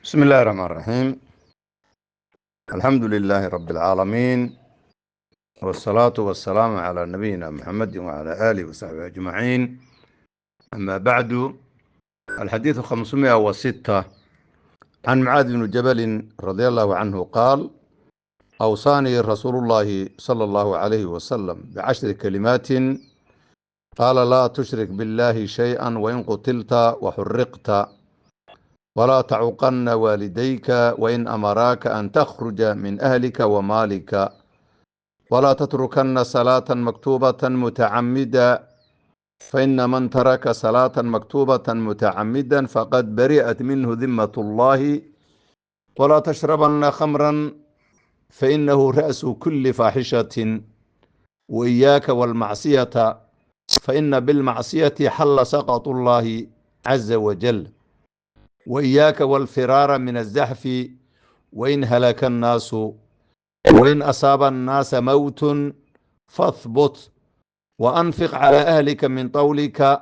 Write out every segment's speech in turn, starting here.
بسم الله الرحمن الرحيم. الحمد لله رب العالمين، والصلاة والسلام على نبينا محمد وعلى آله وصحبه أجمعين. أما بعد، الحديث 506 عن معاذ بن جبل رضي الله عنه قال: أوصاني رسول الله صلى الله عليه وسلم ب10 كلمات، قال: لا تشرك بالله شيئا وإن قتلت وحرقت، ولا تعقن والديك وإن أمراك أن تخرج من أهلك ومالك، ولا تتركن صلاة مكتوبة متعمدا، فإن من ترك صلاة مكتوبة متعمدا فقد برئت منه ذمة الله، ولا تشربن خمرا فإنه رأس كل فاحشة، وإياك والمعصية فإن بالمعصية حل سقط الله عز وجل، وإياك والفرار من الزحف وإن هلك الناس، وإن أصاب الناس موت فاثبت، وأنفق على أهلك من طولك،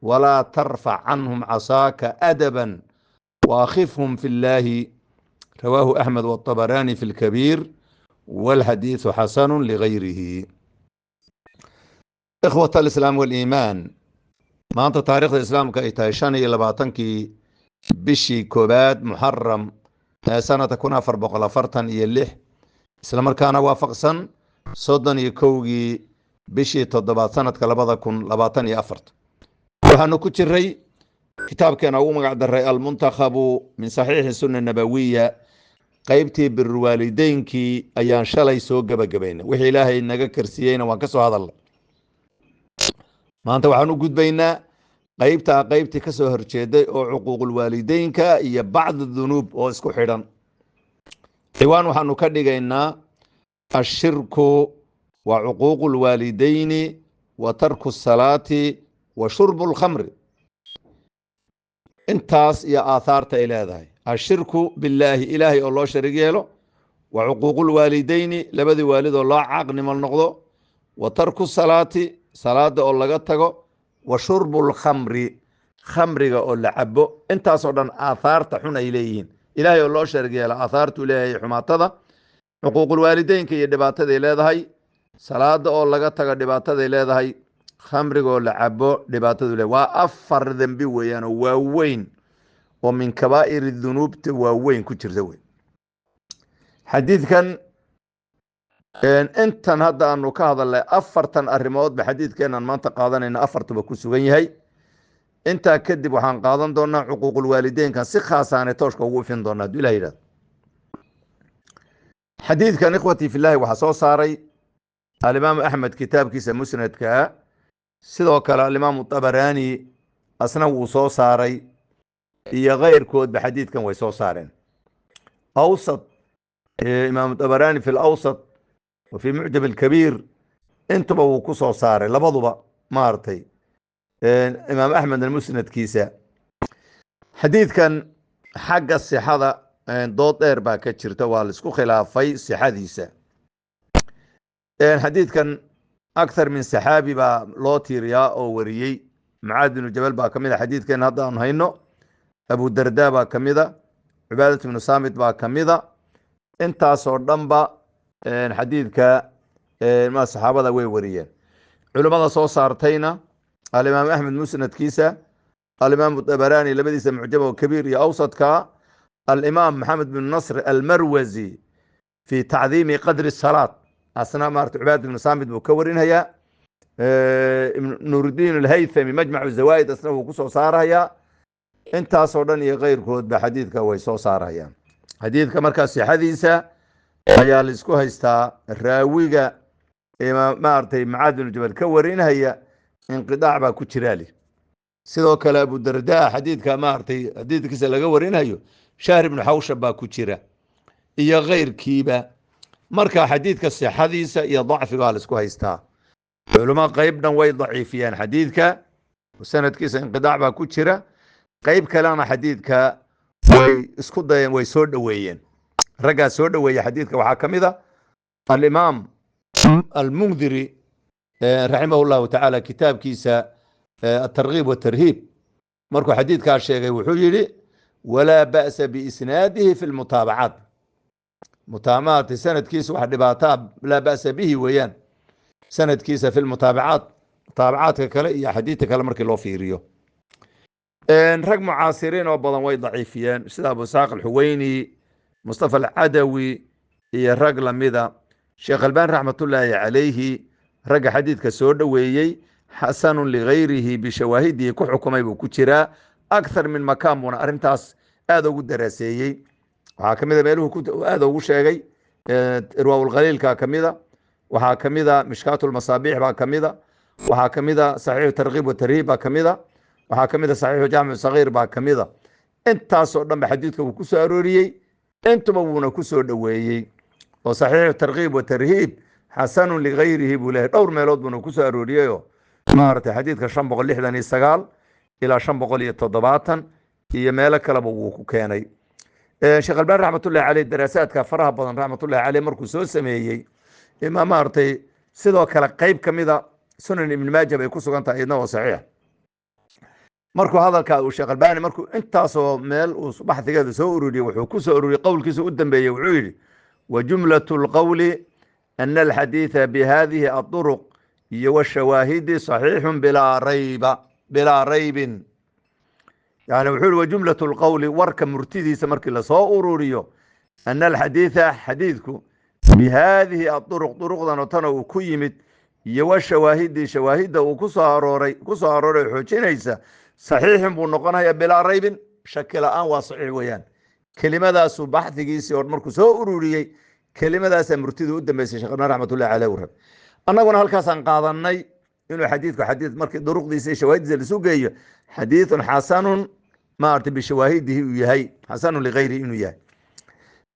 ولا ترفع عنهم عصاك أدبا، وأخفهم في الله. رواه أحمد والطبراني في الكبير، والحديث حسن لغيره. إخوة الإسلام والإيمان، ما أنت تاريخ الإسلام كإتايشان إلى باطنك بشي كوباد محرم سنة تكون 440 isla markaana waafaqsan 31 bishii 7 sanadka 2024. waxaanu ku jiray kitaabkeena ugu magac daray almuntakhabu min saxiixi sunna nabawiya, qaybtii birwaalideynkii ayaan shalay soo gabagabaynay. wixii ilaahay naga karsiyeyna waan ka soo hadalnay. maanta waxaan u gudbaynaa qaybtii ka soo horjeeday oo cuquuqul waalideynka iyo bacd dunuub oo isku xidhan. ciwaan waxaanu ka dhigaynaa ashirku wa cuquuqu lwaalidayni wa tarku salaati wa shurbu lkhamri. intaas iyo aahaarta ay leedahay. ashirku billaahi, ilaahay oo loo sharig yeelo, wa cuquuqu lwaalidayni, labadii waalid oo loo caaqnimo noqdo, wa tarku salaati, salaada oo laga tago, wa shurbu lkhamri, khamriga oo la cabo. intaasoo dhan aahaarta xun ay leeyihiin. ilaahay oo loo sharig yeela aahaartuu leeyahay xumaatada, cuquuqulwaalideynka iyo dhibaataday leedahay, salaada oo laga tago dhibaataday leedahay, khamriga oo la cabo dhibaatadu leedahay. waa 4 dembi weeyaan oo waaweyn oo min kabaa'iri dunuubta waaweyn ku jirta wey. xadiidkan intan hadda aanu ka hadalnay 4 arrimoodba xadiidkeenan maanta qaadanayna 4tuba ku sugan yahay. intaa kadib waxaan qaadan doonaa cuquuqulwaalideynkan si khaasaane tooshka ugu ifin doonaa hadduu ilah yidhahdo. xadiidkan ikhwatii filaahi waxaa soo saaray alimaamu axmed kitaabkiisa musnadkaa, sidoo kale alimaamu tabaraani asna wuu soo saaray, iyo keyrkoodba xadiidkan way soo saareen. awsat imaamu tabaraani fi lawsat wa fi mucjam alkabiir, intuba wuu ku soo saaray labaduba maartay. imaam axmed musnadkiisa xadiidkan xagga sixada dood dheer baa ka jirta, waa laisku khilaafay sixadiisa. xadiidkan akthar min saxaabi baa loo tiiriyaa oo wariyey. mucaad binu jabal baa ka mid a xadiidkeena hadda aan hayno, abu darda baa ka mida, cubaadat bnu saamit baa ka mida. intaasoo dhanba xadiidka saxaabada way wariyeen. culimmada soo saartayna alimaam axmed musnadkiisa, alimaam tabaraani labadiisa mucjama kabiir iyo awsadka, alimaam maxamed bin nasr almarwazi fi tacdiimi qadri salaat, asna maarata cubaad ibnu saamit buu ka warinhayaa. nurudiin alhaythami majmacu zawaa'id asna wuu ku soo saarhayaa. intaasoo dhan iyo keyrkoodba xadiidka way soo saarhayaan. xadiidka markaa sixadiisa ayaa la isku haystaa. raawiga maaragtay macaad binu jabal ka warinhaya inqidaac baa ku jiraali. sidoo kale abu darda xadiidka maaragtay xadiidkiisa laga warinhayo shahr ibnu xawshab baa ku jira, iyo keyrkiiba. marka xadiidka sixadiisa iyo dacfiga la isku haystaa. culimo qayb dhan way daciifiyaan xadiidka, sanadkiisa inqidaac baa ku jira. qayb kalena xadiidka way isku dayeen, way soo dhoweeyeen. raggaa soo dhoweeya xadiidka waxaa ka mid a alimaam almundiri raximah llahu tacaala, kitaabkiisa atargiib watarhiib, markuu xadiidkaa sheegay wuxuu yidhi ولا بأس بإسناده في المتابعات متابعات سند كيس واحد دباتات لا بأس به ويان سند كيس في المتابعات متابعات كلا يا حديث كلا مركي لو فيريو رق معاصرين وبضن way ضعيفيان sida Abu Isaaq al-Huwayni Mustafa al-Adawi iyo rag lamida Sheekh Albani raxmatullaahi calayhi ragga xadiidka soo dhaweeyey xasanun ligayrihi bishawaahidihi ku xukumay buu ku jiraa akthar min makaan buuna arrintaas aad ugu daraaseeyey waxaa ka mid a meeluhu aad ugu sheegay irwaa'ulkhaliilka ka mida waxaa ka mida mishkaatulmasaabiix baa ka mida waxaa ka mida saxiixu targhiib watarhiib baa ka mida waxaa ka mid a saxiixu jaamicu sagiir baa ka mid a intaasoo dhan ba xadiidka wuu ku soo arooriyey intuba wuuna ku soo dhoweeyey oo saxiixu targhiib wa tarhiib xasanun ligayrihi buu leeyahay dhowr meelood buuna ku soo arooriyeyoo maaragtay xadiidka 569 ilaa 570 iyo meelo kaleba wuu ku keenay sheekh albani raxmatullahi caleyh daraasaadka faraha badan raxmatullahi caleyh markuu soo sameeyey ima maaragtay sidoo kale qayb ka mida sunan ibn maaja bay ku sugan tahay iyadna oo saxiix markuu hadalka uu sheekh albani markuu intaasoo meel uu baxdigeeda soo ururiyey wuxuu ku soo ururiyey qowlkiisa u dambeeyey wuxuu yidhi wajumlatu lqowli ana alxadiida bihadihi aduruq iyo washawaahidi saxiixun bilaa raybin yani wuxuu yihi wajumlatu lqowli warka murtidiisa markii lasoo ururiyo ana alxadiida xadiidku bihadihi aduruq duruqdan oo tana uu ku yimid iyo washawaahidi shawaahidda uu ku soo arooray xoojinaysa saxiixin buu noqonaya bilaa raybin shaki la-aan waa saxiix weeyaan kelimadaasu baxdigiisii oo markuu soo ururiyey kelimadaasaa murtida u dambeysay sheekh albani raxmatullahi caleyh warab annaguna halkaasaan qaadanay inuu xadiidku xadiid markii duruqdiisa iyo shawaahiddiisa lasu geeyo xadiidun xasanun maaragtay bishawaahidihi uu yahay xasanun ligayrihi inuu yahay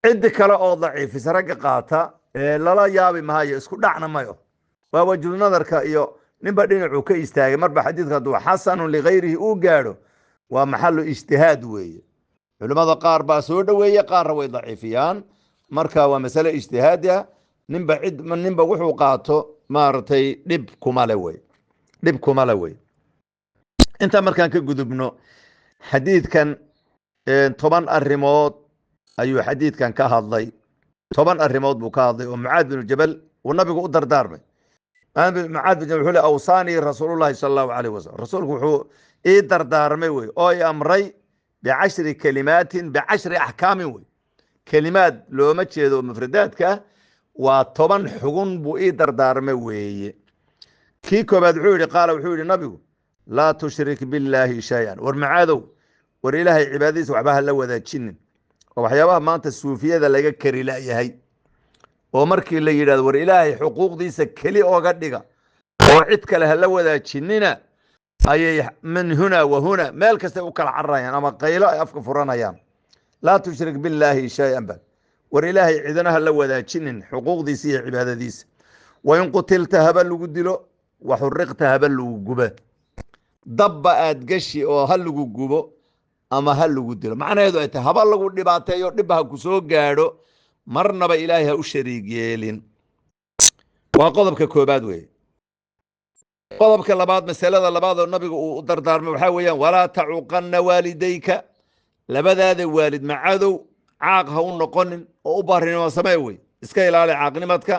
ciddi kale oo daciifisa ragga qaata lala yaabi maayo isku dhacna mayo waa wajhu nadarka iyo ninba dhinacuu ka istaagay marba xadiidka hadduu xasanun ligayrihi uu gaadho waa maxalu ijtihaad weeye culimmada qaar baa soo dhoweeye qaarna way daciifiyaan marka waa masale ijtihaadi ah ninba wuxuu qaato maaragtay dhib kumale wey intaa markaan ka gudubno xadiidkan 10 arrimood ayuu xadiidkan ka hadlay 10 arrimood buu ka hadlay oo mucaad binu jabal uu nabigu u dardaarmay mucaad bin jabal wuxuu le awsaanii rasuulullahi sala allahu calayh wasalam rasuulku wuxuu ii dardaarmay wey oo i amray bicashri kalimaatin bicashri axkaamin wey kelimaad looma jeedo mufradaadka ah waa 10 xugun buu ii dardaarmay weeye kii koobaad wuxuu yidhi nabigu laa tushrik billaahi shay-an war macaadow war ilaahay cibaadadiisa waxba ha la wadaajinin oo waxyaabaha maanta suufiyada laga kari layahay oo markii la yidhahdo war ilaahay xuquuqdiisa keli oga dhiga oo cid kale ha la wadaajinina ayay min huna wa huna meel kastay u kala cararayaan ama qaylo ay afka furanayaan laa tushrik billaahi shay-an ba war ilaahay cidina ha la wadaajinin xuquuqdiisa iyo cibaadadiisa wain qutilta haba lagu dilo waxuriqta haba lagu guba dabba aad gashi oo ha lagu gubo ama ha lagu dilo macnaheedu ay tahay haba lagu dhibaateeyo dhibba ha ku soo gaadho marnaba ilaahay ha u shariig yeelin waa qodobka koobaad weeye qodobka labaad masalada labaad oo nabigu uu u dardaarmay waxaa weeyaan walaa tacuqanna waalidayka labadaada waalid macadow caaq ha u noqonin oo u baarinimo samee wey iska ilaali caaqnimadka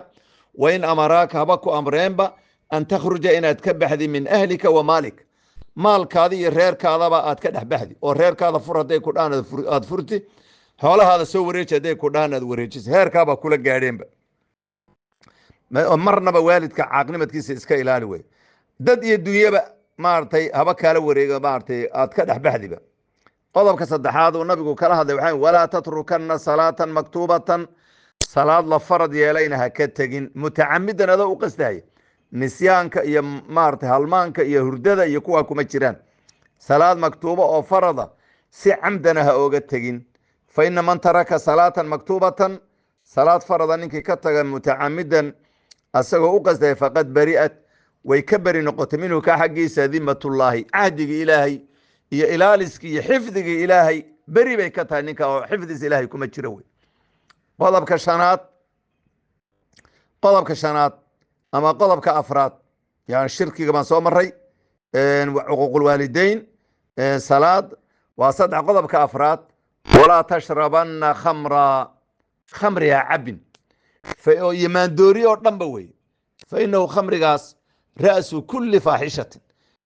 wain amaraaka haba ku amreenba an takhruja inaad ka baxdi min ahlika wa maalik maalkaada iyo reerkaadaba aad ka dhex baxdi oo reerkaada fur hadday ku dhahan aad furti xoolahaada soo wareeji hadday ku dhahan aad wareejisa heerkaabaa kula gaadheenba marnaba waalidka caaqnimadkiisa iska ilaali wey dad iyo dunyaba maaragtay haba kaala wareega maaragtay aad ka dhex baxdiba qodobka saddexaad uu nabigu kala hadlay waxaa walaa tatrukanna salaatan maktuubatan salaad la farad yeelayna ha ka tegin mutacamidan adoo u qastahaya nisyaanka iyo maaragtay halmaanka iyo hurdada iyo kuwaa kuma jiraan salaad maktuuba oo farada si camdana ha ooga tegin fa ina man taraka salaatan maktuubatan salaad farada ninkii ka taga mutacamidan asagoo u qastahaya faqad bari'at way ka beri noqotay minhu ka xaggiisa dimatullaahi cahdigii ilaahay iyo ilaaliskii iyo xifdigii ilaahay beri bay ka tahay ninka oo xifdiisa ilaahay kuma jira wey qodobka shanaad ama qodobka afraad yani shirkiga baan soo maray cuquuqulwaalideyn salaad waa 3 qodobka afraad ولا تشربن خمرها عب يمان دوريو دنبوي فإنه خمر غاس رأس كل فاحشة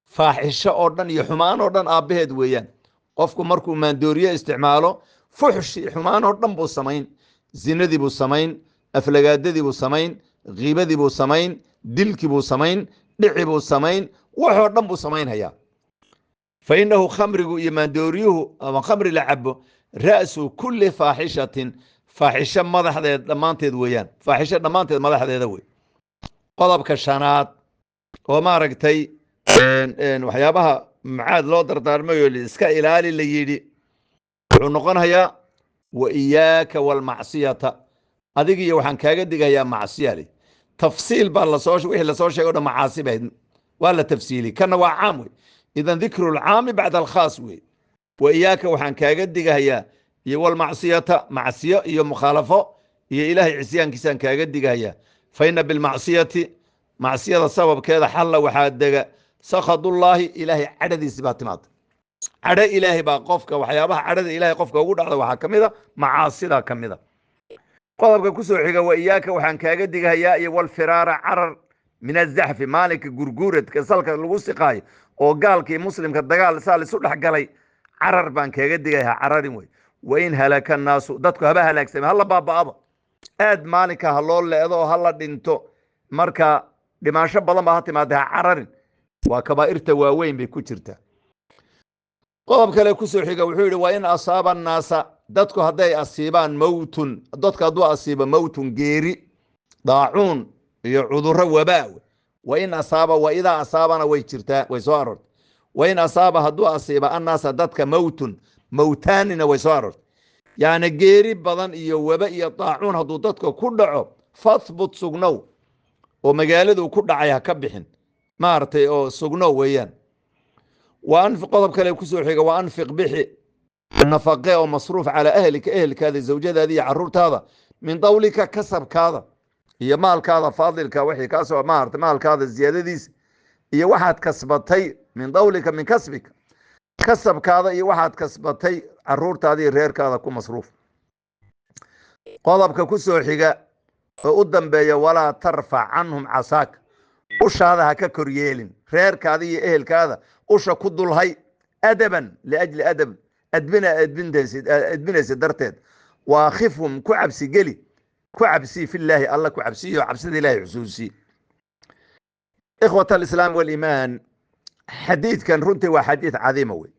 فاحشة أردن يحمان أردن آبهد ويان قفكو مركو مان دوريو استعماله فحش حمان أردن بو سمين زنا دي بو سمين أفلقاد دي بو سمين غيبة دي بو سمين دلك بو سمين دعي بو سمين وحردن بو سمين هيا فإنه خمر يمان دوريو أو خمر لعبه رأس كل فاحشة فاحشة مدحديد dhamaanteed weeyaan faaxisho dhamaanteed madaxdeeda wey qodobka shanaad oo ma aragtay waxyaabaha macaad loo dardaarmayo iska ilaali la yidhi wuxuu noqonayaa wa iyaaka walmacsiyata adiga iyo waxaan kaaga digayaa macsiyali tafsiil baa wixii lasoo sheegay oo dhan macaasi bayd waa la tafsiili kana waa caam wey idan dikru lcaami bacda alkhaas wey wa iyaaka waxaan kaaga digayaa iyo walmacsiyata macsiyo iyo mukhalafo iyo ilaahay cisyaankiisaan kaaga digaya fa inna bilmacsiyati macsiyada sababkeeda xalla waxaa dega sakhadullaahi ilaahay cadhadiisi baa timaada cadho ilaahay baa qofka waxyaabaha cadhada ilaahay qofka ugu dhacda waxaa ka mida macaasida ka mida qodobka kusoo xiga wa iyaaka waxaan kaaga digayaa iyo walfiraara carar min azaxfi maalinka gurguuradka salka lagu siqaayo oo gaalkii muslimka dagaal saa lisu dhex galay carar baan kaaga digayaa cararin wey وإن هلك الناس دتكو هبا هلاك سمي هلا بابا أبا آد مالك هلول لأدو هلا دينتو مركا دماشا بضم هاتي مادها عرر وكبائر تواوين بكترتا قواب كلا كسو حيقا وحيري وإن أصاب الناس دتكو هداي أصيبان موت دتكو هدو أصيب موت جيري ضاعون يعذر وباء وإن أصاب وإذا أصابنا ويترتا ويسوارد وإن أصاب هدو أصيب الناس دتك موت موتاننا ويسوارد يعني جيري بدن iyo waba iyo طاعون haduu dadka ku dhaco fathbut sugnow oo magaaladu ku dhacay ka bixin maartay oo sugnow weeyaan waan fi qodob kale ku soo xiga waan fiq bixi nafaqo oo masruuf ala ahlikaada zawjadaada iyo carruurtaada min dawlika kasabkaada iyo maalkaada faadilka wixii ka soo maartay maalkaada ziyadadiis iyo waxaad kasbatay min dawlika min kasbika kasabkaada iyo waxaad kasbatay carruurtaada iyo reerkaada ku masruuf qodobka ku soo xiga oo u dambeeya walaa tarfac canhum casaak ushaada ha ka koryeelin reerkaada iyo ehelkaada usha ku dulhay adaban liajli adab adbinaysa darteed waakhifhum ku cabsi geli ku cabsi filaahi alla ku cabsiyo cabsida ilaahay xusuusi ikhwata alislaam waliimaan xadiidkan runtii waa xadiid cadiima wey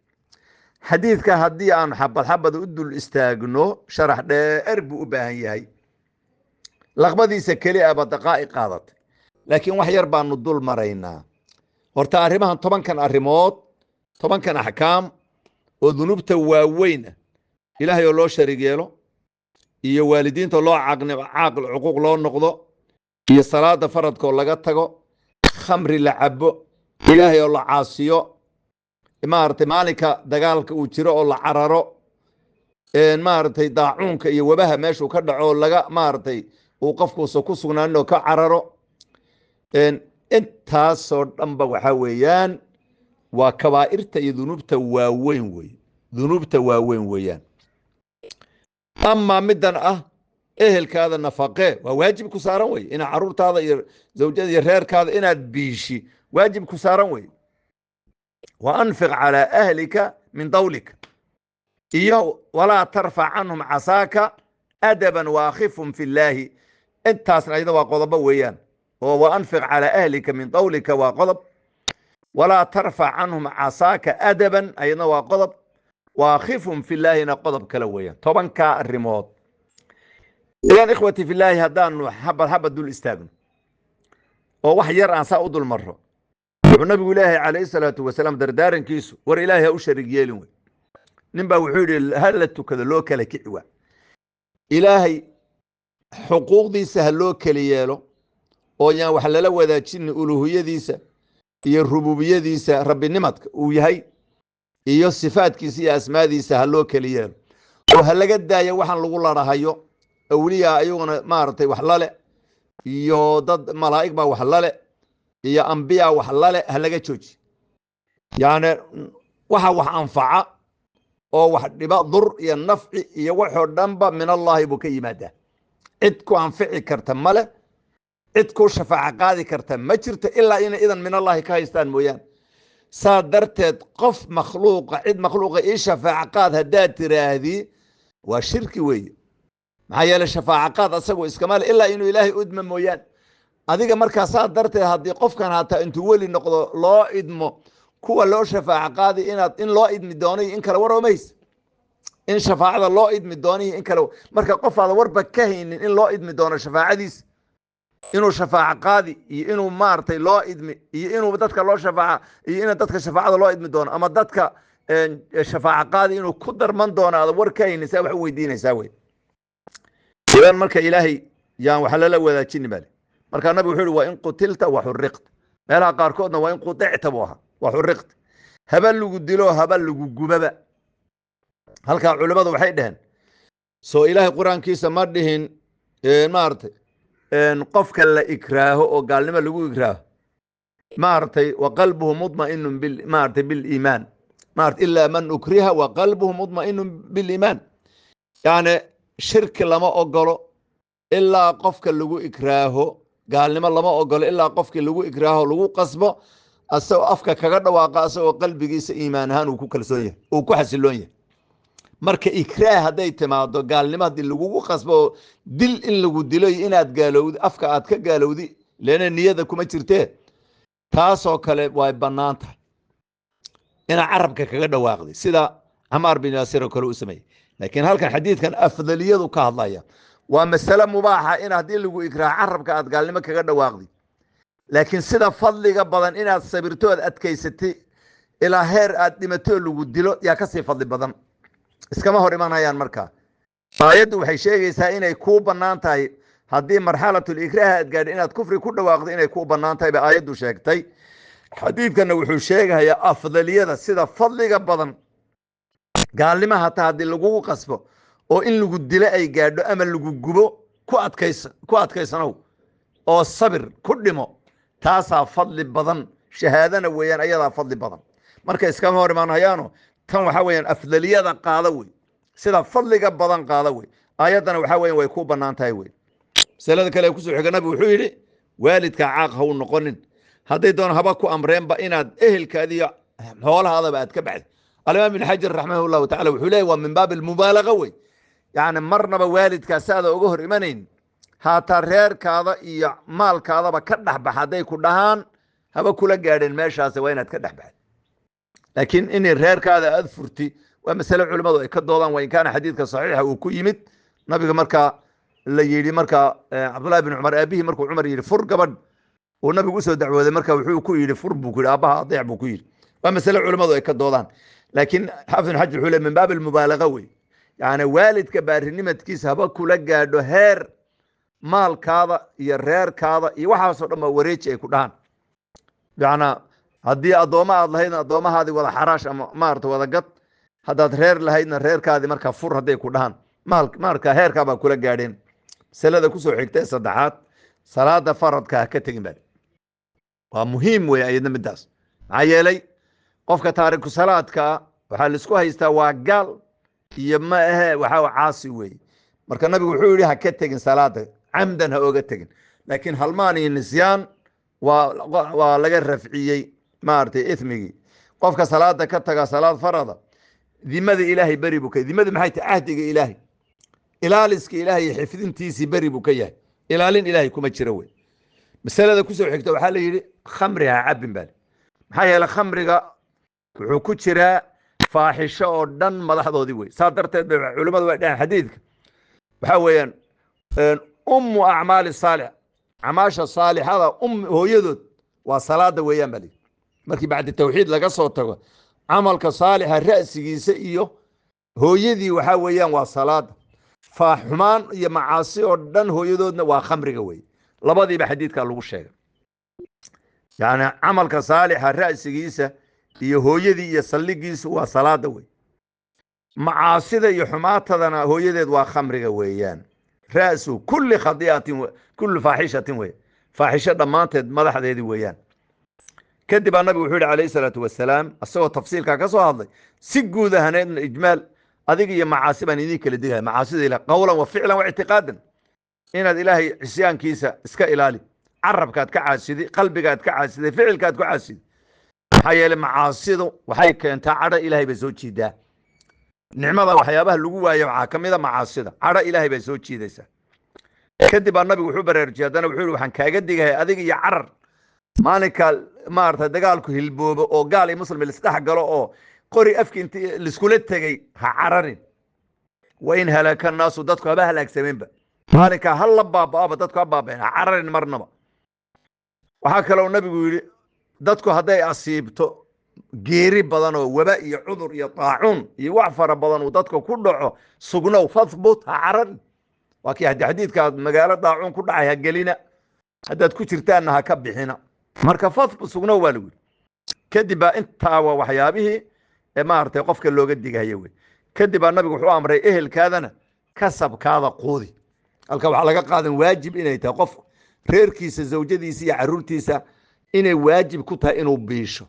xadiidka haddii aan xabad u dul istaagno sharax dheer buu u baahan yahay laqbadiisa keli aba daqaa'iq qaadatay laakiin wax yar baanu dul maraynaa horta arrimahan tobankan arrimood tobankan axkaam oo dunuubta waaweyn ah ilaahay oo loo shariig yeelo iyo waalidiinta loo caaqil xuquuq loo noqdo iyo salaada faradkoo laga tago khamri la cabo ilaahay oo la caasiyo maartay maalinka dagaalka uu jiro oo la cararo maartay daacuunka iyo wabaha meeshuu ka dhaco laga maartay uu qofkuusa ku sugnaanin oo ka cararo intaasoo dhanba waxaa weeyaan waa kabaa'irta iyo dunuubta waaweyn wey dunuubta waaweyn weeyaan amaa middan ah ehelkaada nafaqee waa waajib ku saaran wey inaad carruurtaada iyo zawjada iyo reerkaada inaad biishi واجب كسارن وي وأنفق على أهلك من طولك ولا ترفع عنهم عصاك أدبا واخفهم في الله انت أيضا وقضب ويان وأنفق على أهلك من طولك وقضب ولا ترفع عنهم عصاك أدبا أيضا وقضب واخفهم في الله نقضب كلويان طبعا كالريموت إذن إخوتي في الله هدان حبة دول استاذن ووحي يرى أنساء أدو المرة النبي إلهي عليه الصلاة والسلام دردارن كيسو ور إلهي أشرق يلوي نبا وحوري هلتو كذا لوكا لكعوا إلهي حقوق دي سهلوكا ليالو ويان وحللا وذا تشن ألوهية ديسا إيا الربوبية ديسا ربي نمتك ويهي إيا الصفات كيسي أسماء ديسا هلوكا ليالو وهلا قد دايا وحن لغولا رهايو أولياء أيوغنا مارتي وحلالة إيا ضد ملائك با وحلالة iyo anbiya wax la leh halaga jooji yaani waxa wax anfaca oo wax dhiba dur iyo nafci iyo waxoo dhanba min allahi buu ka yimaadaa cid ku anfici karta male cid ku shafaaco qaadi karta ma jirto ilaa inay idan min allahi ka haystaan mooyaan saa darteed qof makhluuqa cid makhluuqa ii shafaaco qaad haddaad tiraahdii waa shirki weeye maxaa yeele shafaaco qaad asagoo iskama le ilaa inuu ilaahay udma mooyaan adiga markaa saa darteed haddii qofkan hataa intuu weli noqdo loo idmo kuwa loo shafaaco qaadi in loo idmi doonayo in kale waroomaysa in shafaacada loo idmi doonayo in kale marka qof aada warba ka haynin in loo idmi doono shafaacadiisa inuu shafaaco qaadi iyo inuu maartay loo idmi iyo inuu dadka loo shafaaca iyo in dadka shafaacada loo idmi doono ama dadka shafaaco qaadi inuu ku darman doono aada war ka haynin saa wax u weydiinaysaa wey idan marka ilaahay yaan waxa lala wadaajini bale marka nabigu wuxuu yidhi waa in qutilta wa xuriqta meelaha qaarkoodna waa in quticta buu ahaa wa xuriqta haba lagu dilo haba lagu gubaba halkaa culimmadu waxay dhaheen soo ilaahay qur-aankiisa ma dhihin maaragtay qofka la ikraaho oo gaalnimo lagu ikraaho maaragtay wa qalbuhu mudma'inun maaragtay biliimaan maaragtay ilaa man ukriha wa qalbuhu mudma'inun biliimaan yani shirki lama ogolo ilaa qofka lagu ikraaho gaalnimo lama ogolo ilaa qofkii lagu ikraaho lagu qasbo asagoo afka kaga dhawaaqa asagoo qalbigiisa iimaan ahaan uu ku kalsoon yahay uu ku xasiloon yahay marka ikraah hadday timaado gaalnimo haddii lagugu qasbo dil in lagu dilo iyo inaad gaalowdi afka aad ka gaalowdi leena niyada kuma jirtee taasoo kale way bannaan tahay inaad carabka kaga dhawaaqdi sida camaar bin yaasir oo kale u sameeyey laakiin halkan xadiidkan afdaliyadu ka hadlaya waa masale mubaaxa in haddii lagu ikraah carabka aad gaalnimo kaga dhawaaqdi laakiin sida fadliga badan inaad sabirtood adkaysatay ilaa heer aad dhimatoo lagu dilo yaa kasii fadli badan iskama hor imanayaan markaa aayaddu waxay sheegaysaa inay kuu bannaan tahay haddii marxalatul ikraah aad gaadhi inaad kufri ku dhawaaqdo inay kuu bannaan tahay ba aayaddu sheegtay xadiidkanna wuxuu sheegayaa afdaliyada sida fadliga badan gaalnimo hataa haddii lagugu qasbo oo in lagu dilo ay gaadho ama lagu gubo ku adkaysanow oo sabir ku dhimo taasaa fadli badan shahaadana weeyaan ayadaa fadli badan marka iskama hor imaanayaano tan waxaa weeyaan afdaliyada qaada wey sida fadliga badan qaada wey aayaddana waxaa weyan way ku bannaan tahay wey masalada kale kusoo xiga nabigu wuxuu yidhi waalidka caaq ha u noqonin hadday doon haba ku amreenba inaad ehelkaadiyo xoolahaadaba aad ka baxday alimaam ibn xajar raximahullahu tacala wuxuu leeyahy waa min baab almubaalaga wey yacni marnaba waalidkaa saada uga hor imanayn haataa reerkaada iyo maalkaadaba ka dhexbax hadday ku dhahaan haba kula gaadheen meeshaas waa inaad ka dhexbaxay laakiin in reerkaada aad furti waa masale culimmadu ay ka doodaan waa in kaana xadiidka saxiixa uu ku yimid nabiga markaa la yidhi markaa cabdullahi bin cumar aabihii markuu cumar yidhi fur gabadh uu nabigu usoo dacwooday marka wuxuu ku yidhi fur buu ku yidhi aabbaha adeec buu ku yidhi waa masale culimmadu ay ka doodaan laakiin xaafid ibn xajar wuxuu le min baab almubaalaga wey yacni waalidka baarinimadkiisa haba kula gaadho heer maalkaada iyo reerkaada iyo waxaasoo dhan ba wareeji ay ku dhahaan yacnaa haddii addoommo aad lahaydna addoomahaadii wada xaraash ama maarata wada gad haddaad reer lahaydna reerkaadii markaa fur hadday ku dhahaan marka heerkaabaa kula gaadheen masalada kusoo xigta ee saddexaad salaada faradka ha ka tegin baa waa muhiim wey ayadna midaas maxaa yeelay qofka taariku salaadkaa waxaa laisku haystaa waa gaal iyo ma ahe waxaa caasi weeye marka nabigu wuxuu yidhi ha ka tegin salaada camdan ha oga tegin laakiin halmaan iyo nisyaan waa laga rafciyey maaragtay ismigii qofka salaada ka taga salaad farada dimada ilaahay beri buu ka dimadu maxay tahay ahdiga ilaahay ilaaliska ilaahay iyo xifdintiisii beri buu ka yahay ilaalin ilaahay kuma jira wey masalada kusoo xigta waxaa la yidhi khamri ha cabin baa maxaa yeele khamriga wuxuu ku jiraa faaxisho oo dhan madaxdoodii wey saa darteed bay culimmadu way dhahaan xadiidka waxaa weeyaan ummu acmaali saalix camaasha saalixada hooyadood waa salaada weeyaan baa layidhi markii bacdi tawxiid laga soo tago camalka saalixa ra'sigiisa iyo hooyadii waxaa weeyaan waa salaada xumaan iyo macaasi oo dhan hooyadoodna waa khamriga wey labadiiba xadiidkaa lagu sheegay yacni camalka saalixa ra'sigiisa iyo hooyadii iyo salligiisu waa salaada wey macaasida iyo xumaatadana hooyadeed waa khamriga weeyaan ra'su kulli khadi'atin kulli faaxishatin wey faaxisho dhammaanteed madaxdeedii weeyaan kadib nabigu wuxuu yidhi calayhi salaatu wasalaam asagoo tafsiilkaa ka soo hadlay si guud ahaneedna ijmaal adiga iyo macaasi baan idiin kala digaya macaasida ilaah qawlan wa ficlan wa ictiqaadan inaad ilaahay cisyaankiisa iska ilaali carabkaad ka caasiday qalbigaad ka caasiday ficilkaad ku caasiday maxaa yeelay macaasidu waxay keentaa cadho ilaahay bay soo jiidaa nicmada waxyaabaha lagu waayo waxaa ka mid a macaasida cadho ilaahay bay soo jiidaysaa kadib baa nabigu wuxuu baraarujiyey haddana wuxuu yidhi waxaan kaaga digahay adiga iyo carar maalinka maarata dagaalku hilboobo oo gaal iyo muslim lisdhex galo oo qori afki inti liskula tegey ha cararin wa in halaka naasu dadku haba halaagsameenba maalinkaa ha la baaba'aba dadku ha baaba'een ha cararin marnaba waxaa kaloo nabigu yidhi dadku hadday asiibto geeri badan oo waba iyo cudur iyo daacuun iyo wax fara badan uu dadka ku dhaco sugnow fathbut ha cararin waa kii xadiidka magaalo daacuun ku dhacay ha gelina haddaad ku jirtaanna ha ka bixina marka fathbut sugnow baa lagu yidhi kadib baa intaa waa waxyaabihii maaragtay qofka looga digayo wey kadib baa nabigu wuxuu amray ehelkaadana kasabkaada quudi halka waxaa laga qaadan waajib inay tahay qofku reerkiisa zawjadiisa iyo caruurtiisa inay waajib ku tahay inuu biisho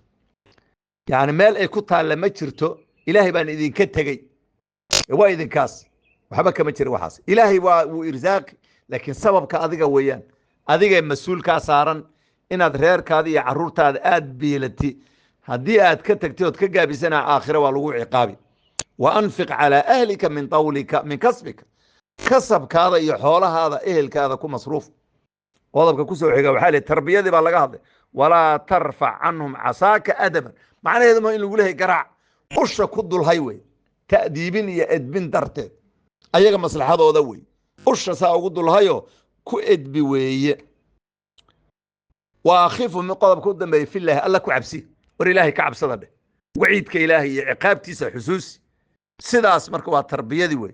yani meel ay ku taalla ma jirto ilaahay baan idinka tegey waa idinkaas waxba kama jira waxaas ilaahay waa wuu irsaaqi laakiin sababka adiga weeyaan adigee mas-uulkaa saaran inaad reerkaada iyo caruurtaada aad biilati haddii aad ka tagtay ood ka gaabisana aakhira waa lagu ciqaabi wa anfiq calaa ahlika min tawlika min kasbika kasabkaada iyo xoolahaada ehelkaada ku masruuf qodobka kusoo xiga waxaa leeyahay tarbiyadii baa laga hadlay walaa tarfac canhum casaaka adaban macnaheedu ma in lagu leeyahay garaac usha ku dulhay wey ta'diibin iyo edbin darteed ayaga maslaxadooda wey usha saa ugu dulhayo ku edbi weeye wa akhifu min qodobka u dambeeyey filaahi alla ku cabsi war ilaahay ka cabsada dheh waciidka ilaahay iyo ciqaabtiisa xusuusi sidaas marka waa tarbiyadii wey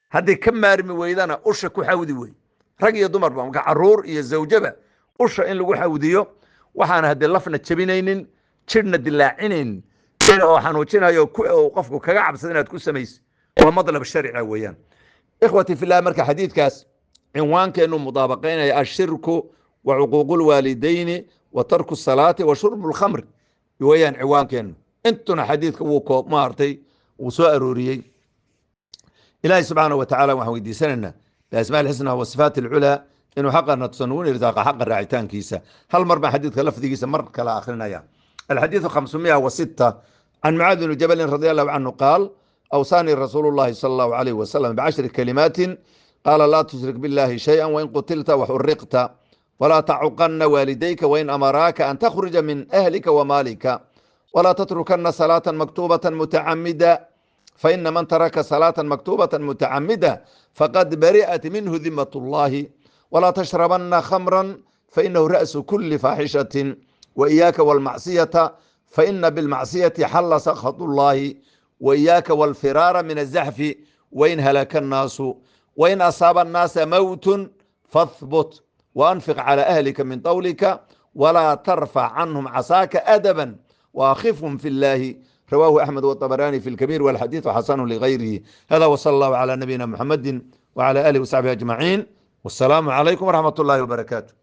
hadday ka maarmi weydana usha ku xawdi wey rag iyo dumarba marka caruur iyo zawjaba usha in lagu xawdiyo waxaana haddii lafna jabinaynin jirhna dilaacinaynin in oo xanuujinayo qofku kaga cabsada inaad ku samayso waa madlab sharciga weeyaan ikhwati fillah marka xadiidkaas cinwaankeenu mudaabaqaynaya ashirku wa cuquuqu lwaalidayni wa tarku salaati wa shurbu lkhamri weeyaan ciwaankeenu intuna xadiidka wuu maartay wuu soo arooriyey ilaahay subxaanahu wa tacaala waxaan weydiisanaynaa biasmaa alxusna wa sifaat alculaa inuu xaqana tusanugun irsaaqa xaqa raacitaankiisa hal mar baan xadiidka lafdigiisa mar kale akhrinaya alxadiidu 506 can mucaad bni jabalin radi allahu canhu qaal awsaanii rasuulu llahi sala allahu alayh wasalam bicashri kalimaatin qaala laa tushrik billahi shayئa wain qutilta waxuriqta walaa tacuqana waalidayka wain amaraaka an takhruja min ahlika wamaalika walaa tatrukana salaata maktuubata mutacamida faina man taraka salaata maktuubata mutacamida faqad bari'at minhu dimat اllahi walaa tashrabana khamra fainahu ra'su kuli faaxishatin waiyaaka wاlmacsiyata faina bilmacsiyati xalla sakhat اllahi waiyaaka wاlfiraara min azaxfi wain halaka الnaasu wain asaaba الnaasa mowt fathbut وأنفق على أهلك من طولك ولا ترفع عنهم عصاك أدبا وأخفهم في الله رواه أحمد والطبراني في الكبير والحديث حسن لغيره هذا وصلى الله على نبينا محمد وعلى آله وصحبه أجمعين والسلام عليكم ورحمة الله وبركاته.